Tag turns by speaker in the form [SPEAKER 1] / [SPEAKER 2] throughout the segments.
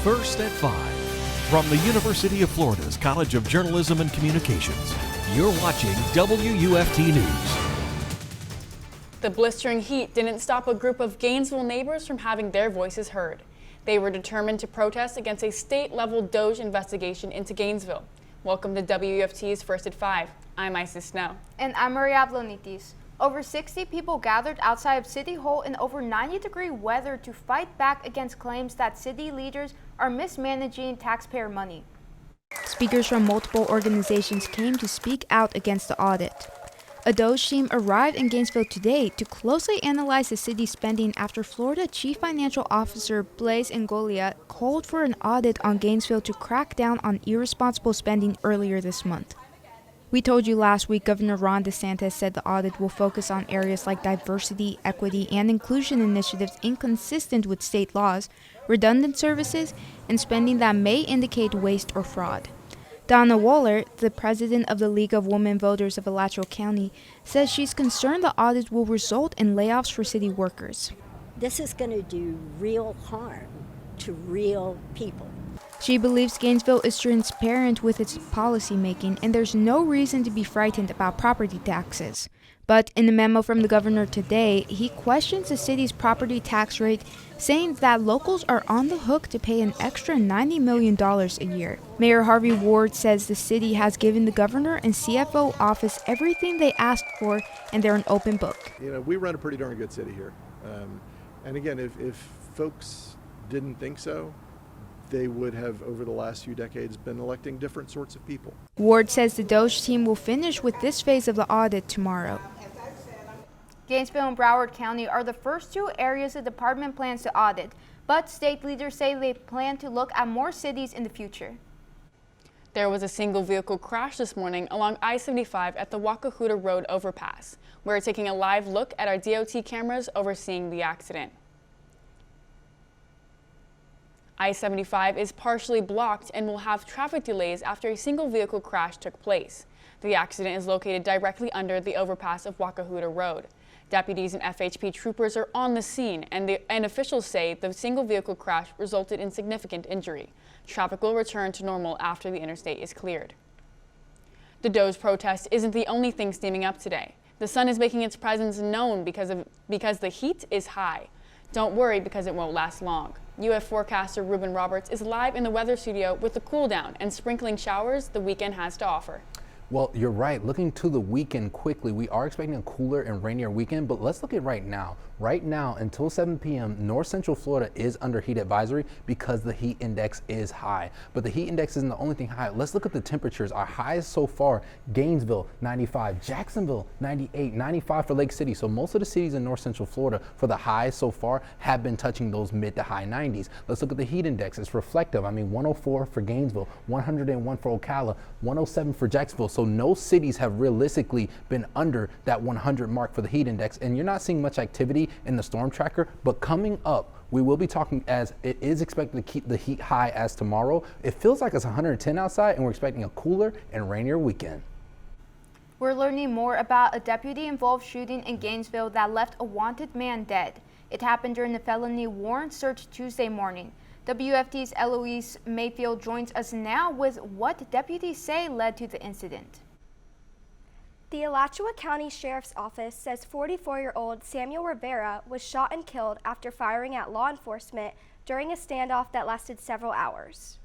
[SPEAKER 1] First at 5. From the University of Florida's College of Journalism and Communications, you're watching WUFT News.
[SPEAKER 2] The blistering heat didn't stop a group of Gainesville neighbors from having their voices heard. They were determined to protest against a state-level DOJ investigation into Gainesville. Welcome to WUFT's First at 5. I'm Macy.
[SPEAKER 3] And I'm Avlonitis. Over 60 people gathered outside of City Hall in over 90-degree weather to fight back against claims that city leaders are mismanaging taxpayer money.
[SPEAKER 4] Speakers from multiple organizations came to speak out against the audit. A DOJ team arrived in Gainesville today to closely analyze the city's spending after Florida Chief Financial Officer Blaise Ingoglia called for an audit on Gainesville to crack down on irresponsible spending earlier this month. We told you last week Governor Ron DeSantis said the audit will focus on areas like diversity, equity, and inclusion initiatives inconsistent with state laws, redundant services, and spending that may indicate waste or fraud. Donna Waller, the president of the League of Women Voters of Alachua County, says she's concerned the audit will result in layoffs for city workers.
[SPEAKER 5] This is going to do real harm to real people.
[SPEAKER 4] She believes Gainesville is transparent with its policymaking, and there's no reason to be frightened about property taxes. But in a memo from the governor today, he questions the city's property tax rate, saying that locals are on the hook to pay an extra $90 million a year. Mayor Harvey Ward says the city has given the governor and CFO office everything they asked for, and they're an open book.
[SPEAKER 6] You know, we run a pretty darn good city here. And again, if folks didn't think so, they would have, over the last few decades, been electing different sorts of people.
[SPEAKER 4] Ward says the DOJ team will finish with this phase of the audit tomorrow.
[SPEAKER 3] Gainesville and Broward County are the first two areas the department plans to audit, but state leaders say they plan to look at more cities in the future.
[SPEAKER 2] There was a single vehicle crash this morning along I-75 at the Wakahuta Road overpass. We're taking a live look at our DOT cameras overseeing the accident. I-75 is partially blocked and will have traffic delays after a single vehicle crash took place. The accident is located directly under the overpass of Wakahuta Road. Deputies and FHP troopers are on the scene, and officials say the single vehicle crash resulted in significant injury. Traffic will return to normal after the interstate is cleared. The DOJ protest isn't the only thing steaming up today. The sun is making its presence known because the heat is high. Don't worry, because it won't last long. UF forecaster Rueben is live in the weather studio with the cool down and sprinkling showers the weekend has to offer.
[SPEAKER 7] Well, you're right. Looking to the weekend quickly, we are expecting a cooler and rainier weekend, but let's look at right now. Right now, until 7 p.m., North Central Florida is under heat advisory because the heat index is high. But the heat index isn't the only thing high. Let's look at the temperatures. Our highest so far, Gainesville, 95, Jacksonville, 98, 95 for Lake City. So most of the cities in North Central Florida for the highs so far have been touching those mid to high 90s. Let's look at the heat index. It's reflective. I mean, 104 for Gainesville, 101 for Ocala, 107 for Jacksonville. So no cities have realistically been under that 100 mark for the heat index, and you're not seeing much activity in the storm tracker. But coming up, we will be talking, as it is expected to keep the heat high as tomorrow. It feels like it's 110 outside, and we're expecting a cooler and rainier weekend.
[SPEAKER 3] We're learning more about a deputy-involved shooting in Gainesville that left a wanted man dead. It happened during the felony warrant search Tuesday morning. WFT's Eloise Mayfield joins us now with what deputies say led to the incident.
[SPEAKER 8] The Alachua County Sheriff's Office says 44-year-old Samuel Rivera was shot and killed after firing at law enforcement during a standoff that lasted several hours.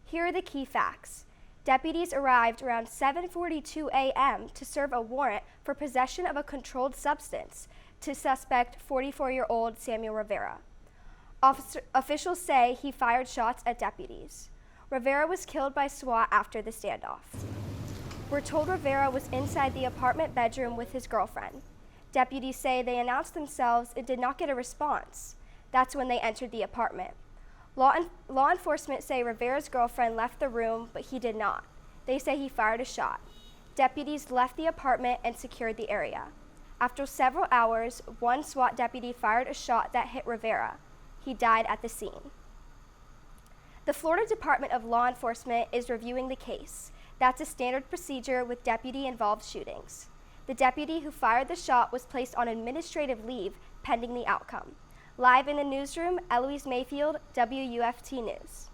[SPEAKER 8] Here are the key facts. Deputies arrived around 7:42 a.m. to serve a warrant for possession of a controlled substance to suspect 44-year-old Samuel Rivera. Officials say he fired shots at deputies. Rivera was killed by SWAT after the standoff. We're told Rivera was inside the apartment bedroom with his girlfriend. Deputies say they announced themselves and did not get a response. That's when they entered the apartment. Law enforcement say Rivera's girlfriend left the room, but he did not. They say he fired a shot. Deputies left the apartment and secured the area. After several hours, one SWAT deputy fired a shot that hit Rivera. He died at the scene. The Florida Department of Law Enforcement is reviewing the case. That's a standard procedure with deputy-involved shootings. The deputy who fired the shot was placed on administrative leave pending the outcome. Live in the newsroom, Eloise Mayfield, WUFT News.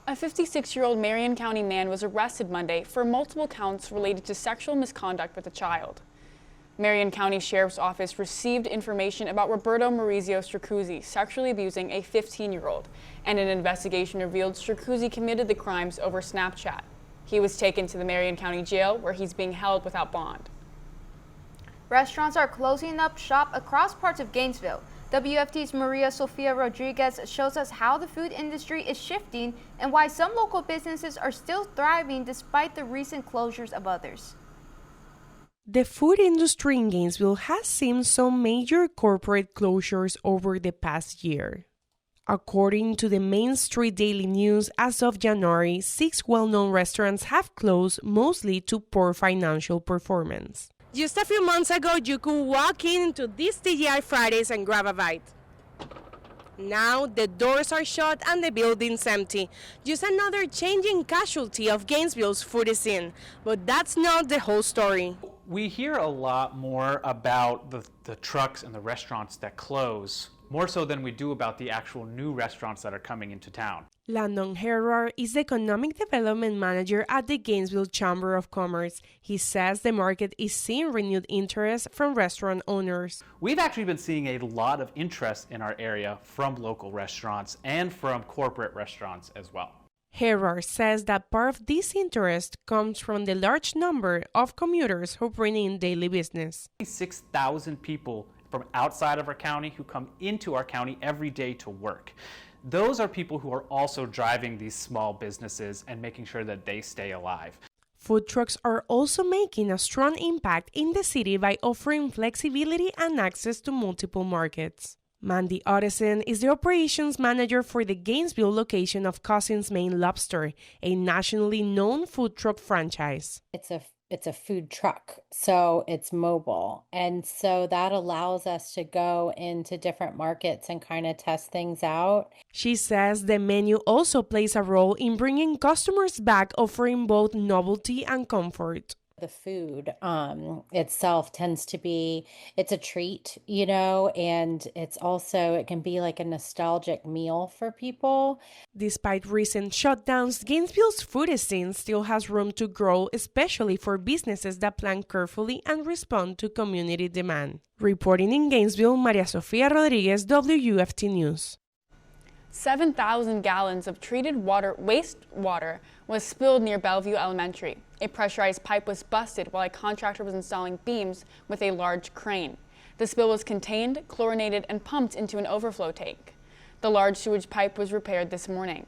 [SPEAKER 2] A 56-year-old Marion County man was arrested Monday for multiple counts related to sexual misconduct with a child. Marion County Sheriff's Office received information about Roberto Maurizio Stracuzzi sexually abusing a 15-year-old, and an investigation revealed Stracuzzi committed the crimes over Snapchat. He was taken to the Marion County Jail, where he's being held without bond.
[SPEAKER 3] Restaurants are closing up shop across parts of Gainesville. WFT's Maria Sofia Rodriguez shows us how the food industry is shifting and why some local businesses are still thriving despite the recent closures of others.
[SPEAKER 9] The food industry in Gainesville has seen some major corporate closures over the past year. According to the Main Street Daily News, as of January, 6 well-known restaurants have closed, mostly to poor financial performance. Just a few months ago, you could walk into this TGI Fridays and grab a bite. Now, the doors are shut and the building's empty. Just another changing casualty of Gainesville's food scene. But that's not the whole story.
[SPEAKER 10] We hear a lot more about the trucks and the restaurants that close, more so than we do about the actual new restaurants that are coming into town.
[SPEAKER 9] Landon Herrera is the Economic Development Manager at the Gainesville Chamber of Commerce. He says the market is seeing renewed interest from restaurant owners.
[SPEAKER 10] We've actually been seeing a lot of interest in our area from local restaurants and from corporate restaurants as well.
[SPEAKER 9] Herrera says that part of this interest comes from the large number of commuters who bring in daily business.
[SPEAKER 10] 6,000 people from outside of our county who come into our county every day to work. Those are people who are also driving these small businesses and making sure that they stay alive.
[SPEAKER 9] Food trucks are also making a strong impact in the city by offering flexibility and access to multiple markets. Mandy Otteson is the operations manager for the Gainesville location of Cousin's Maine Lobster, a nationally known food truck franchise.
[SPEAKER 11] It's a food truck, so it's mobile. And so that allows us to go into different markets and kind of test things out.
[SPEAKER 9] She says the menu also plays a role in bringing customers back, offering both novelty and comfort.
[SPEAKER 11] The food itself tends to be, it's a treat, and it can be like a nostalgic meal for people.
[SPEAKER 9] Despite recent shutdowns, Gainesville's food scene still has room to grow, especially for businesses that plan carefully and respond to community demand. Reporting in Gainesville, Maria Sofia Rodriguez, WUFT News.
[SPEAKER 2] 7,000 gallons of treated wastewater was spilled near Bellevue Elementary. A pressurized pipe was busted while a contractor was installing beams with a large crane. The spill was contained, chlorinated, and pumped into an overflow tank. The large sewage pipe was repaired this morning.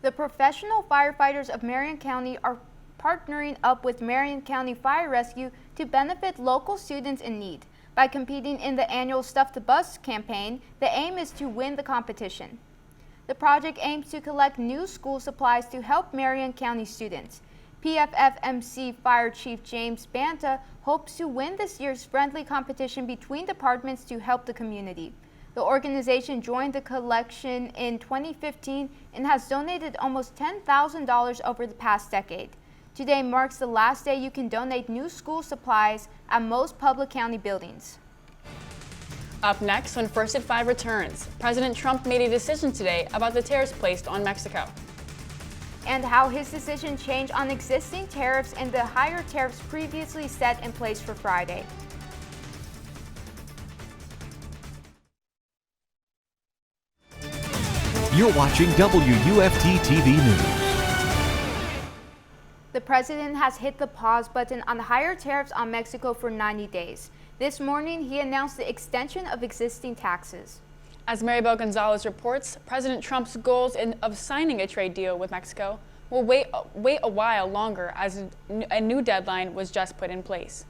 [SPEAKER 3] The professional firefighters of Marion County are partnering up with Marion County Fire Rescue to benefit local students in need. By competing in the annual Stuff the Bus campaign, the aim is to win the competition. The project aims to collect new school supplies to help Marion County students. PFFMC Fire Chief James Banta hopes to win this year's friendly competition between departments to help the community. The organization joined the collection in 2015 and has donated almost $10,000 over the past decade. Today marks the last day you can donate new school supplies at most public county buildings.
[SPEAKER 2] Up next, when First at 5 returns, President Trump made a decision today about the tariffs placed on Mexico.
[SPEAKER 3] And how his decision changed on existing tariffs and the higher tariffs previously set in place for Friday.
[SPEAKER 1] You're watching WUFT-TV News.
[SPEAKER 3] The president has hit the pause button on the higher tariffs on Mexico for 90 days. This morning, he announced the extension of existing taxes.
[SPEAKER 2] As Maribel Gonzalez reports, President Trump's goals of signing a trade deal with Mexico will wait a while longer as a new deadline was just put in place.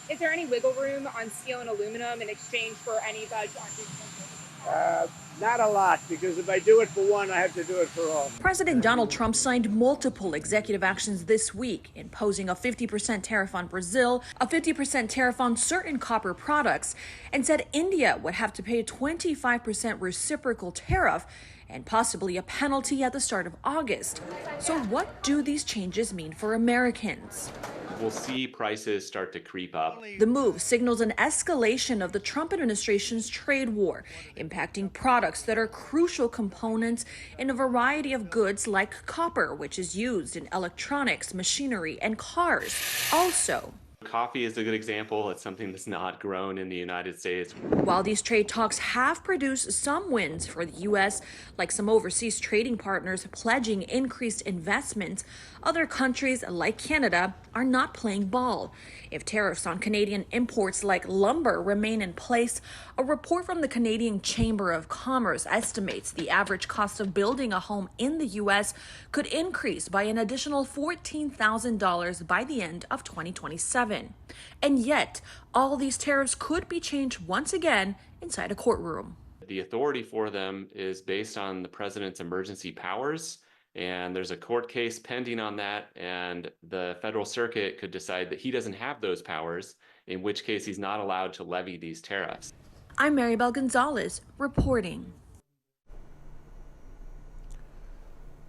[SPEAKER 12] Is there any wiggle room on steel and aluminum in exchange for any budge on Not a lot, because if I do it for one, I have to do it for all.
[SPEAKER 13] President Donald Trump signed multiple executive actions this week, imposing a 50% tariff on Brazil, a 50% tariff on certain copper products, and said India would have to pay a 25% reciprocal tariff and possibly a penalty at the start of August. So what do these changes mean for Americans?
[SPEAKER 14] We'll see prices start to creep up.
[SPEAKER 13] The move signals an escalation of the Trump administration's trade war, impacting products that are crucial components in a variety of goods like copper, which is used in electronics, machinery, and cars. Also,
[SPEAKER 14] Coffee is a good example. It's something that's not grown in the United States.
[SPEAKER 13] While these trade talks have produced some wins for the U.S., like some overseas trading partners pledging increased investments, other countries like Canada are not playing ball. If tariffs on Canadian imports like lumber remain in place, a report from the Canadian Chamber of Commerce estimates the average cost of building a home in the U.S. could increase by an additional $14,000 by the end of 2027. And yet, all these tariffs could be changed once again inside a courtroom.
[SPEAKER 14] The authority for them is based on the president's emergency powers, and there's a court case pending on that, and the federal circuit could decide that he doesn't have those powers, in which case he's not allowed to levy these tariffs.
[SPEAKER 13] I'm Maribel Gonzalez reporting.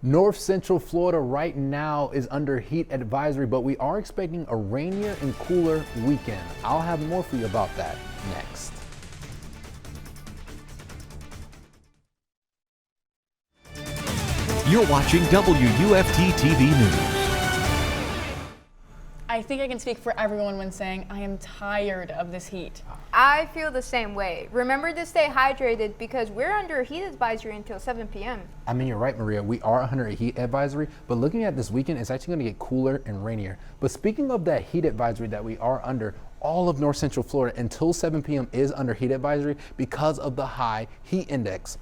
[SPEAKER 7] North Central Florida right now is under heat advisory, but we are expecting a rainier and cooler weekend. I'll have more for you about that next.
[SPEAKER 1] You're watching WUFT-TV News.
[SPEAKER 2] I think I can speak for everyone when saying I am tired of this heat.
[SPEAKER 3] I feel the same way. Remember to stay hydrated because we're under a heat advisory until 7 p.m.
[SPEAKER 7] I mean, you're right, Maria. We are under a heat advisory, but looking at this weekend, it's actually going to get cooler and rainier. But speaking of that heat advisory that we are under, all of North Central Florida until 7 p.m. is under heat advisory because of the high heat index.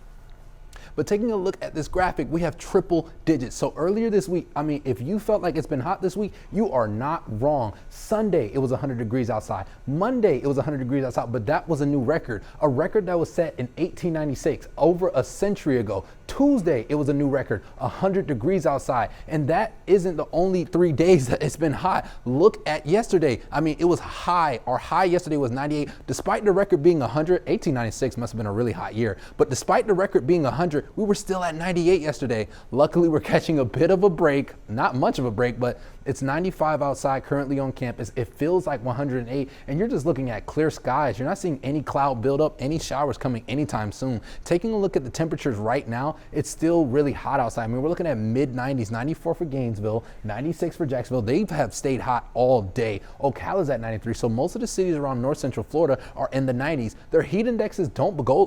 [SPEAKER 7] But taking a look at this graphic, we have triple digits. So earlier this week, I mean, if you felt like it's been hot this week, you are not wrong. Sunday, it was 100 degrees outside. Monday, it was 100 degrees outside, but that was a new record, a record that was set in 1896, over a century ago. Tuesday, it was a new record, 100 degrees outside. And that isn't the only 3 days that it's been hot. Look at yesterday. I mean, it was high. Our high yesterday was 98. Despite the record being 100, 1896 must have been a really hot year. But despite the record being 100, we were still at 98 yesterday. Luckily, we're catching a bit of a break, not much of a break, but it's 95 outside currently on campus. It feels like 108, and you're just looking at clear skies. You're not seeing any cloud buildup, any showers coming anytime soon. Taking a look at the temperatures right now, it's still really hot outside. I mean, we're looking at mid 90s, 94 for Gainesville, 96 for Jacksonville. They have stayed hot all day. Ocala's at 93, so most of the cities around North Central Florida are in the 90s. Their heat indexes don't go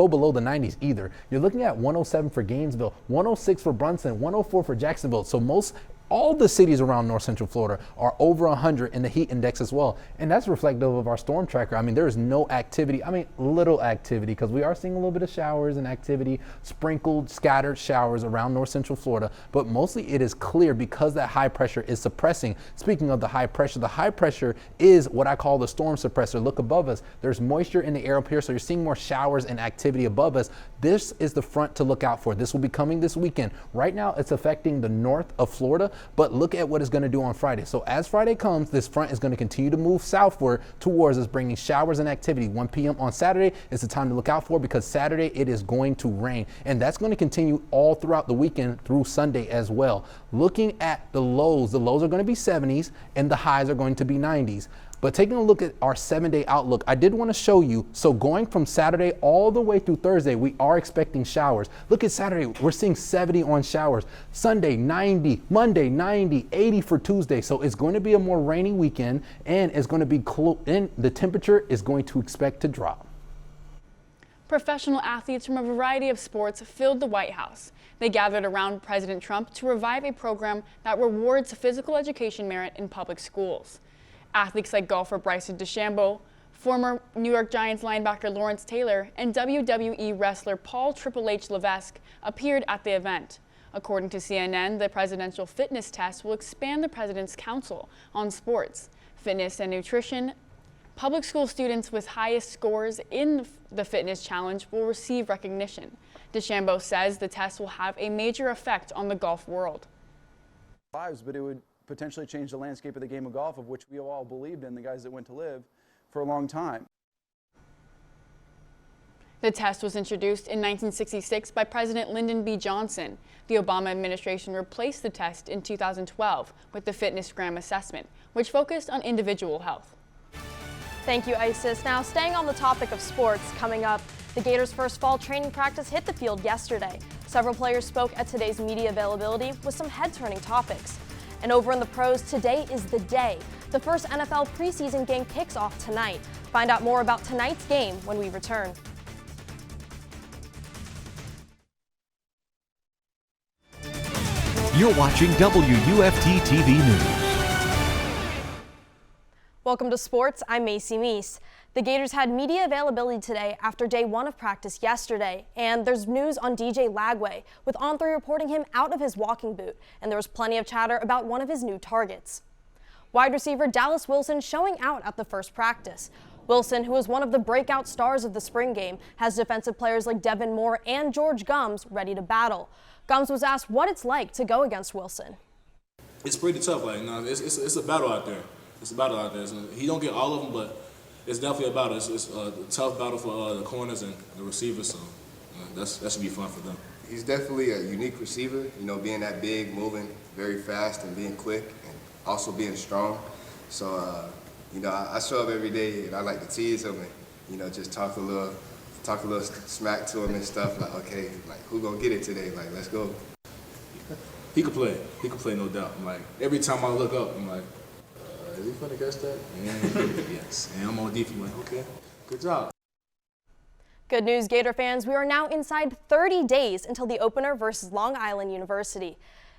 [SPEAKER 7] below the 90s either. You're looking at 107 for Gainesville, 106 for Brunson, 104 for Jacksonville. So all the cities around North Central Florida are over 100 in the heat index as well. And that's reflective of our storm tracker. I mean, there is no activity. I mean, little activity, because we are seeing a little bit of showers and activity, sprinkled, scattered showers around North Central Florida. But mostly it is clear because that high pressure is suppressing. Speaking of the high pressure is what I call the storm suppressor. Look above us. There's moisture in the air up here, so you're seeing more showers and activity above us. This is the front to look out for. This will be coming this weekend. Right now, it's affecting the north of Florida. But look at what it's going to do on Friday. So as Friday comes, this front is going to continue to move southward towards us, bringing showers and activity. 1 p.m. on Saturday is the time to look out for, because Saturday it is going to rain. And that's going to continue all throughout the weekend through Sunday as well. Looking at the lows are going to be 70s and the highs are going to be 90s. But taking a look at our 7-day outlook, I did want to show you. So going from Saturday all the way through Thursday, we are expecting showers. Look at Saturday, we're seeing 70 on showers. Sunday, 90, Monday, 90, 80 for Tuesday. So it's going to be a more rainy weekend, and it's going to be and the temperature is going to expect to drop.
[SPEAKER 2] Professional athletes from a variety of sports filled the White House. They gathered around President Trump to revive a program that rewards physical education merit in public schools. Athletes like golfer Bryson DeChambeau, former New York Giants linebacker Lawrence Taylor, and WWE wrestler Paul Triple H Levesque appeared at the event. According to CNN, the presidential fitness test will expand the president's council on sports, fitness and nutrition, Public school students with highest scores in the fitness challenge will receive recognition. DeChambeau says the test will have a major effect on the golf world.
[SPEAKER 15] Lives, but it would potentially change the landscape of the game of golf, of which we all believed in, the guys that went to live, for a long time.
[SPEAKER 2] The test was introduced in 1966 by President Lyndon B. Johnson. The Obama administration replaced the test in 2012 with the Fitness Gram Assessment, which focused on individual health.
[SPEAKER 16] Thank you, Isis. Now, staying on the topic of sports, coming up, the Gators' first fall training practice hit the field yesterday. Several players spoke at today's media availability with some head-turning topics. And over in the pros, today is the day. The first NFL preseason game kicks off tonight. Find out more about tonight's game when we return.
[SPEAKER 1] You're watching WUFT-TV News.
[SPEAKER 16] Welcome to sports. I'm Macy Meis. The Gators had media availability today after day one of practice yesterday, and there's news on DJ Lagway, with On3 reporting him out of his walking boot, and there was plenty of chatter about one of his new targets. Wide receiver Dallas Wilson showing out at the first practice. Wilson, who is one of the breakout stars of the spring game, has defensive players like Devin Moore and George Gums ready to battle. Gums was asked what it's like to go against Wilson.
[SPEAKER 17] It's pretty tough. It's a battle out there. It's a battle out there. So he don't get all of them, but it's definitely a battle. It's a tough battle for the corners and the receivers. So that should be fun for them.
[SPEAKER 18] He's definitely a unique receiver. Being that big, moving very fast, and being quick, and also being strong. So I show up every day, and I like to tease him and just talk a little smack to him and stuff, like, okay, like, who gonna get it today? Like, let's go.
[SPEAKER 17] He could play. He could play, no doubt. Like, every time I look up, I'm like, is he gonna catch that? And yes. And I'm on defense, I'm like, okay, good job.
[SPEAKER 16] Good news, Gator fans. We are now inside 30 days until the opener versus Long Island University.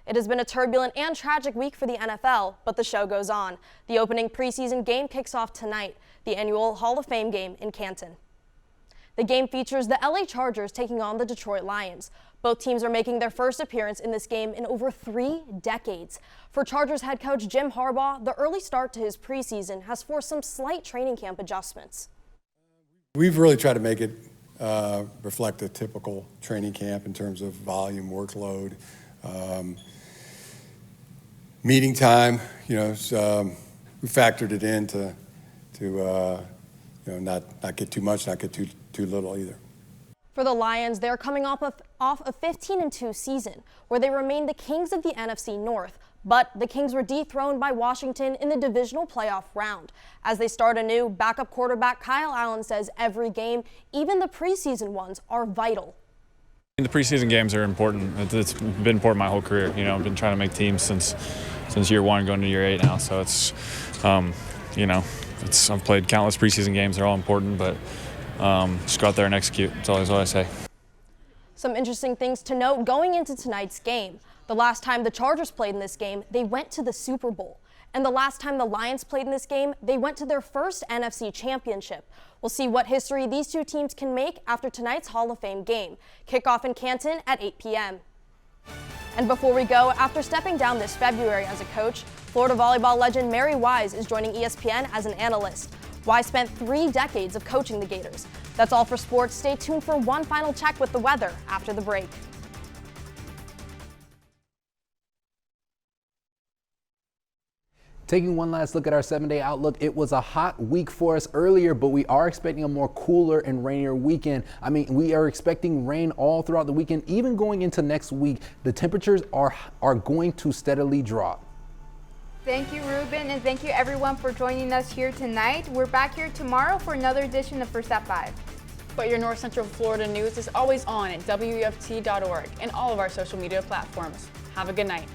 [SPEAKER 16] It has been a turbulent and tragic week for the NFL, but the show goes on. The opening preseason game kicks off tonight, the annual Hall of Fame game in Canton. The game features the LA Chargers taking on the Detroit Lions. Both teams are making their first appearance in this game in over 3 decades. For Chargers head coach Jim Harbaugh, the early start to his preseason has forced some slight training camp adjustments.
[SPEAKER 19] We've really tried to make it reflect a typical training camp in terms of volume, workload, meeting time. We factored it in to not get too much, not get too little either.
[SPEAKER 16] For the Lions, they're coming off a 15-2 season where they remained the kings of the NFC North, but the Kings were dethroned by Washington in the divisional playoff round. As they start anew, backup quarterback Kyle Allen says every game, even the preseason ones, are vital.
[SPEAKER 20] The preseason games are important. It's been important my whole career. I've been trying to make teams since year one, going to year 8 now. So it's, I've played countless preseason games. They're all important, but just go out there and execute. That's always what I say.
[SPEAKER 16] Some interesting things to note going into tonight's game. The last time the Chargers played in this game, they went to the Super Bowl. And the last time the Lions played in this game, they went to their first NFC championship. We'll see what history these two teams can make after tonight's Hall of Fame game. Kickoff in Canton at 8 p.m. And before we go, after stepping down this February as a coach, Florida volleyball legend Mary Wise is joining ESPN as an analyst. Wise spent 3 decades of coaching the Gators. That's all for sports. Stay tuned for one final check with the weather after the break.
[SPEAKER 7] Taking one last look at our 7-day outlook, it was a hot week for us earlier, but we are expecting a more cooler and rainier weekend. We are expecting rain all throughout the weekend, even going into next week. The temperatures are going to steadily drop.
[SPEAKER 3] Thank you, Ruben, and thank you everyone for joining us here tonight. We're back here tomorrow for another edition of First at 5.
[SPEAKER 2] But your North Central Florida news is always on at WUFT.org and all of our social media platforms. Have a good night.